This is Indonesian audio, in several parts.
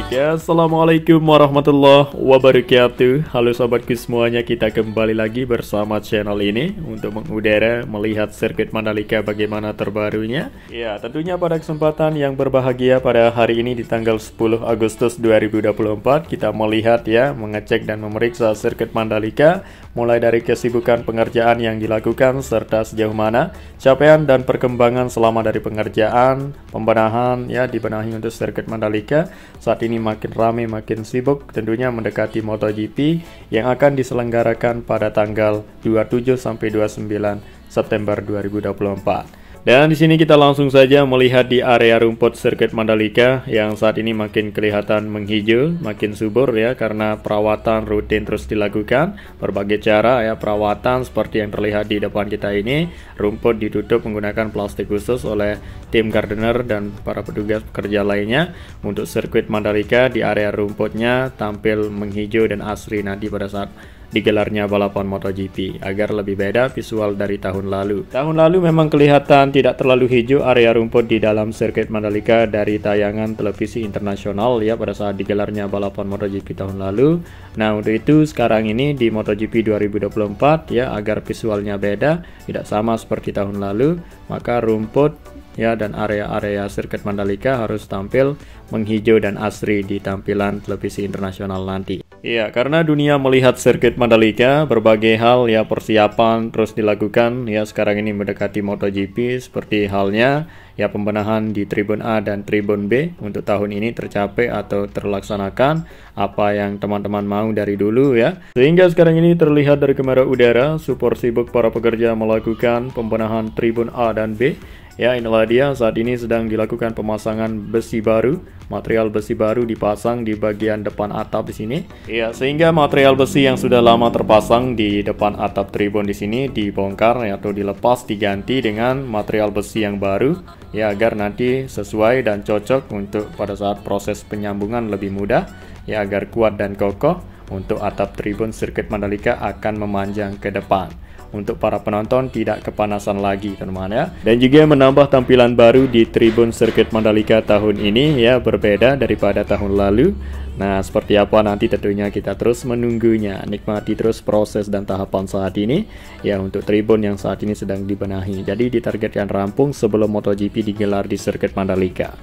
Ya, assalamualaikum warahmatullahi wabarakatuh. Halo sobatku semuanya, kita kembali lagi bersama channel ini untuk mengudara melihat sirkuit Mandalika bagaimana terbarunya. Ya, tentunya pada kesempatan yang berbahagia pada hari ini di tanggal 10 Agustus 2024 kita melihat ya, mengecek dan memeriksa sirkuit Mandalika mulai dari kesibukan pengerjaan yang dilakukan serta sejauh mana capaian dan perkembangan selama dari pengerjaan, pembenahan ya dibenahi untuk sirkuit Mandalika. Saat ini makin ramai, makin sibuk, tentunya mendekati MotoGP yang akan diselenggarakan pada tanggal 27 sampai 29 September 2024. Dan di sini kita langsung saja melihat di area rumput sirkuit Mandalika yang saat ini makin kelihatan menghijau, makin subur ya karena perawatan rutin terus dilakukan. Berbagai cara ya perawatan seperti yang terlihat di depan kita ini. Rumput ditutup menggunakan plastik khusus oleh tim gardener dan para petugas pekerja lainnya untuk sirkuit Mandalika. Di area rumputnya tampil menghijau dan asri nanti pada saat digelarnya balapan MotoGP agar lebih beda visual dari tahun lalu. Tahun lalu memang kelihatan tidak terlalu hijau area rumput di dalam sirkuit Mandalika dari tayangan televisi internasional ya pada saat digelarnya balapan MotoGP tahun lalu. Nah, untuk itu sekarang ini di MotoGP 2024 ya agar visualnya beda, tidak sama seperti tahun lalu, maka rumput ya dan area-area sirkuit Mandalika harus tampil menghijau dan asri di tampilan televisi internasional nanti. Ya, karena dunia melihat sirkuit Mandalika, berbagai hal ya persiapan terus dilakukan ya sekarang ini mendekati MotoGP seperti halnya ya pembenahan di Tribun A dan Tribun B untuk tahun ini tercapai atau terlaksanakan apa yang teman-teman mau dari dulu ya. Sehingga sekarang ini terlihat dari kamera udara super sibuk para pekerja melakukan pembenahan Tribun A dan B. Ya, inilah dia saat ini sedang dilakukan pemasangan besi baru. Material besi baru dipasang di bagian depan atap di sini. Ya, sehingga material besi yang sudah lama terpasang di depan atap tribun di sini dibongkar ya, atau dilepas diganti dengan material besi yang baru ya agar nanti sesuai dan cocok untuk pada saat proses penyambungan lebih mudah ya agar kuat dan kokoh untuk atap tribun sirkuit Mandalika akan memanjang ke depan. Untuk para penonton tidak kepanasan lagi teman-teman ya. Dan juga menambah tampilan baru di tribun sirkuit Mandalika tahun ini ya berbeda daripada tahun lalu. Nah, seperti apa nanti tentunya kita terus menunggunya. Nikmati terus proses dan tahapan saat ini ya untuk tribun yang saat ini sedang dibenahi. Jadi ditargetkan rampung sebelum MotoGP digelar di sirkuit Mandalika.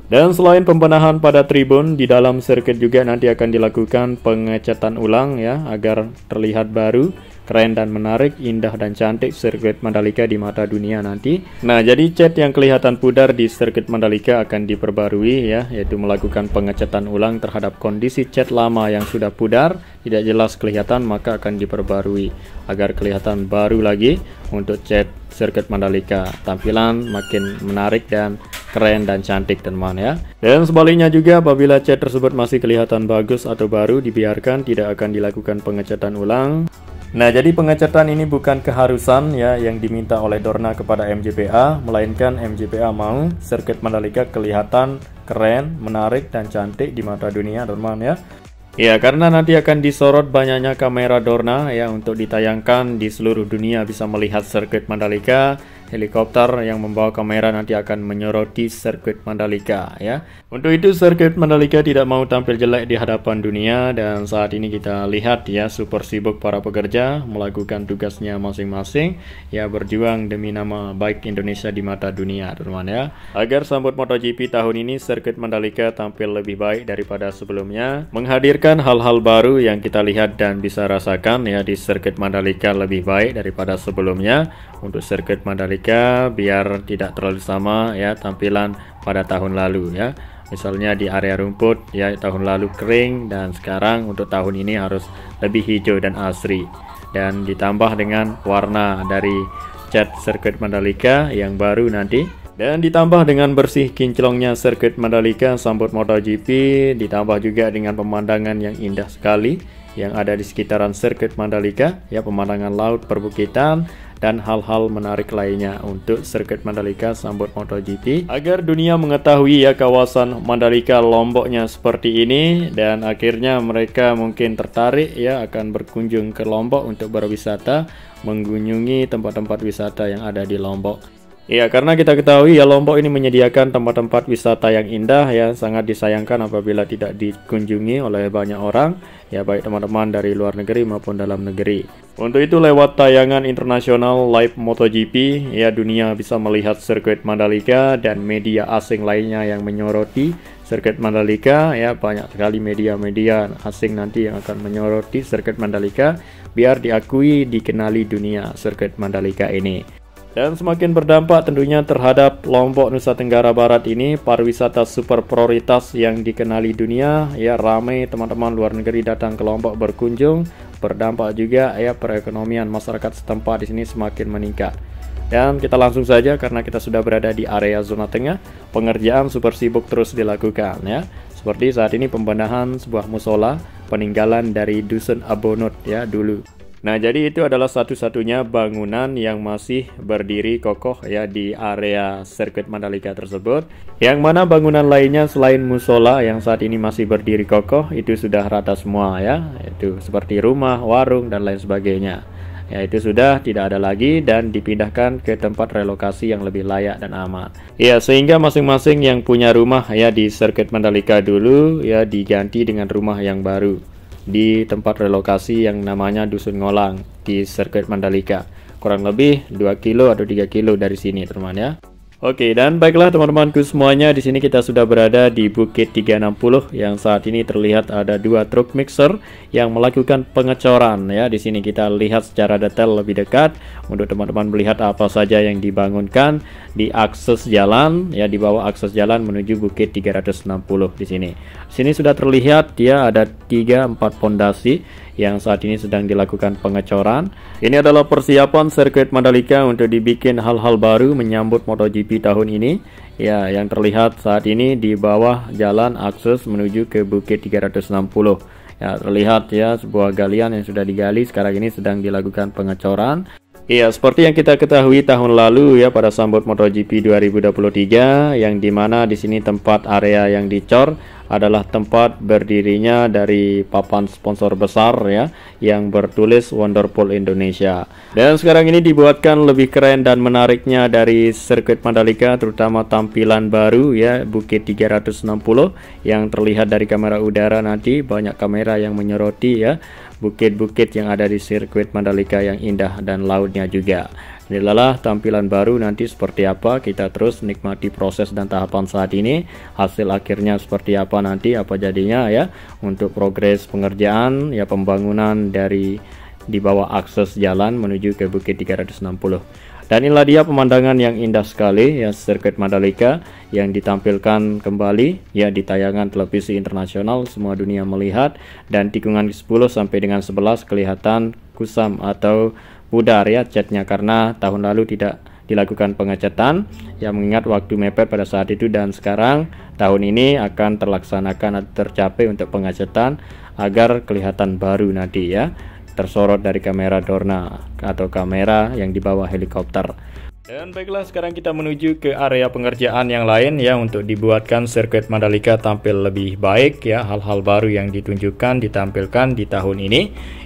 Dan selain pembenahan pada tribun, di dalam sirkuit juga nanti akan dilakukan pengecatan ulang ya agar terlihat baru, keren dan menarik, indah dan cantik sirkuit Mandalika di mata dunia nanti. Nah, jadi cat yang kelihatan pudar di sirkuit Mandalika akan diperbarui ya, yaitu melakukan pengecatan ulang terhadap kondisi cat lama yang sudah pudar, tidak jelas kelihatan maka akan diperbarui agar kelihatan baru lagi untuk cat sirkuit Mandalika. Tampilan makin menarik dan keren dan cantik teman ya. Dan sebaliknya juga apabila cat tersebut masih kelihatan bagus atau baru, dibiarkan, tidak akan dilakukan pengecatan ulang. Nah, jadi pengecatan ini bukan keharusan ya yang diminta oleh Dorna kepada MGPA, melainkan MGPA mau sirkuit Mandalika kelihatan keren, menarik dan cantik di mata dunia teman ya. Ya, karena nanti akan disorot banyaknya kamera Dorna ya untuk ditayangkan di seluruh dunia bisa melihat sirkuit Mandalika. Helikopter yang membawa kamera nanti akan menyoroti sirkuit Mandalika ya. Untuk itu sirkuit Mandalika tidak mau tampil jelek di hadapan dunia dan saat ini kita lihat ya super sibuk para pekerja melakukan tugasnya masing-masing ya berjuang demi nama baik Indonesia di mata dunia teman-teman ya. Agar sambut MotoGP tahun ini sirkuit Mandalika tampil lebih baik daripada sebelumnya, menghadirkan hal-hal baru yang kita lihat dan bisa rasakan ya di sirkuit Mandalika lebih baik daripada sebelumnya. Untuk sirkuit Mandalika biar tidak terlalu sama ya tampilan pada tahun lalu ya. Misalnya di area rumput ya tahun lalu kering dan sekarang untuk tahun ini harus lebih hijau dan asri. Dan ditambah dengan warna dari cat sirkuit Mandalika yang baru nanti. Dan ditambah dengan bersih kinclongnya sirkuit Mandalika sambut MotoGP, ditambah juga dengan pemandangan yang indah sekali yang ada di sekitaran sirkuit Mandalika ya, pemandangan laut, perbukitan dan hal-hal menarik lainnya untuk sirkuit Mandalika sambut MotoGP agar dunia mengetahui ya kawasan Mandalika Lomboknya seperti ini dan akhirnya mereka mungkin tertarik ya akan berkunjung ke Lombok untuk berwisata, mengunjungi tempat-tempat wisata yang ada di Lombok. Ya, karena kita ketahui ya Lombok ini menyediakan tempat-tempat wisata yang indah ya, sangat disayangkan apabila tidak dikunjungi oleh banyak orang, ya baik teman-teman dari luar negeri maupun dalam negeri. Untuk itu lewat tayangan internasional live MotoGP, ya dunia bisa melihat sirkuit Mandalika dan media asing lainnya yang menyoroti sirkuit Mandalika, ya banyak sekali media-media asing nanti yang akan menyoroti sirkuit Mandalika biar diakui, dikenali dunia sirkuit Mandalika ini. Dan semakin berdampak tentunya terhadap Lombok Nusa Tenggara Barat ini, pariwisata super prioritas yang dikenali dunia, ya ramai teman-teman luar negeri datang ke Lombok berkunjung, berdampak juga ya perekonomian masyarakat setempat di sini semakin meningkat. Dan kita langsung saja karena kita sudah berada di area zona tengah, pengerjaan super sibuk terus dilakukan ya. Seperti saat ini pembenahan sebuah musola peninggalan dari Dusun Abonot ya dulu. Nah, jadi itu adalah satu-satunya bangunan yang masih berdiri kokoh ya di area sirkuit Mandalika tersebut. Yang mana bangunan lainnya selain musola yang saat ini masih berdiri kokoh itu sudah rata semua ya. Itu seperti rumah, warung dan lain sebagainya. Ya, itu sudah tidak ada lagi dan dipindahkan ke tempat relokasi yang lebih layak dan aman. Ya, sehingga masing-masing yang punya rumah ya di sirkuit Mandalika dulu ya diganti dengan rumah yang baru di tempat relokasi yang namanya Dusun Ngolang di sirkuit Mandalika, kurang lebih 2 kilo atau 3 kilo dari sini teman ya. Oke, dan baiklah teman-temanku semuanya, di sini kita sudah berada di Bukit 360 yang saat ini terlihat ada 2 truk mixer yang melakukan pengecoran ya. Di sini kita lihat secara detail lebih dekat untuk teman-teman melihat apa saja yang dibangunkan di akses jalan ya, di bawah akses jalan menuju Bukit 360 di sini. Di sini sudah terlihat ya ada 3-4 pondasi yang saat ini sedang dilakukan pengecoran. Ini adalah persiapan sirkuit Mandalika untuk dibikin hal-hal baru menyambut MotoGP tahun ini. Ya, yang terlihat saat ini di bawah jalan akses menuju ke Bukit 360. Ya, terlihat ya sebuah galian yang sudah digali sekarang ini sedang dilakukan pengecoran. Iya, seperti yang kita ketahui tahun lalu ya pada sambut MotoGP 2023 yang dimana di sini tempat area yang dicor adalah tempat berdirinya dari papan sponsor besar ya yang bertulis Wonderpool Indonesia. Dan sekarang ini dibuatkan lebih keren dan menariknya dari sirkuit Mandalika, terutama tampilan baru ya Bukit 360 yang terlihat dari kamera udara. Nanti banyak kamera yang menyoroti ya bukit-bukit yang ada di sirkuit Mandalika yang indah dan lautnya juga. Inilah tampilan baru nanti seperti apa, kita terus nikmati proses dan tahapan saat ini. Hasil akhirnya seperti apa nanti, apa jadinya ya untuk progres pengerjaan ya pembangunan dari di bawah akses jalan menuju ke Bukit 360. Dan inilah dia pemandangan yang indah sekali ya sirkuit Mandalika yang ditampilkan kembali ya di tayangan televisi internasional, semua dunia melihat. Dan tikungan 10 sampai dengan 11 kelihatan kusam atau pudar ya catnya karena tahun lalu tidak dilakukan pengecatan yang mengingat waktu mepet pada saat itu, dan sekarang tahun ini akan terlaksanakan atau tercapai untuk pengecatan agar kelihatan baru nanti ya, tersorot dari kamera Dorna atau kamera yang dibawa helikopter. Dan baiklah, sekarang kita menuju ke area pengerjaan yang lain ya untuk dibuatkan sirkuit Mandalika tampil lebih baik ya. Hal-hal baru yang ditunjukkan ditampilkan di tahun ini.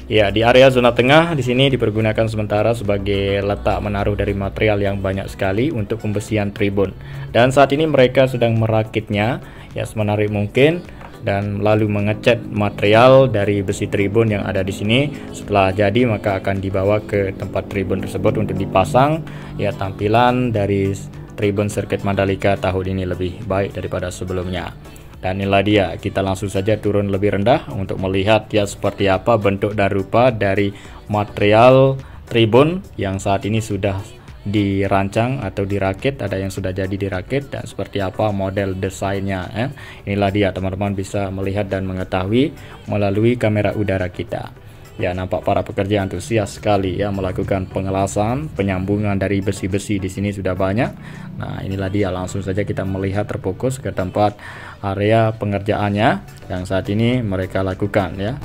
Ya, di area zona tengah di sini dipergunakan sementara sebagai letak menaruh dari material yang banyak sekali untuk pembesian tribun. Dan saat ini mereka sedang merakitnya ya semenarik mungkin dan lalu mengecat material dari besi tribun yang ada di sini. Setelah jadi maka akan dibawa ke tempat tribun tersebut untuk dipasang. Ya, tampilan dari tribun sirkuit Mandalika tahun ini lebih baik daripada sebelumnya. Dan inilah dia, kita langsung saja turun lebih rendah untuk melihat ya seperti apa bentuk dan rupa dari material tribun yang saat ini sudah dirancang atau dirakit, ada yang sudah jadi dirakit, dan seperti apa model desainnya ya. Inilah dia, teman-teman bisa melihat dan mengetahui melalui kamera udara kita. Ya, nampak para pekerja antusias sekali ya melakukan pengelasan, penyambungan dari besi-besi di sini sudah banyak. Nah, inilah dia, langsung saja kita melihat terfokus ke tempat area pengerjaannya yang saat ini mereka lakukan ya.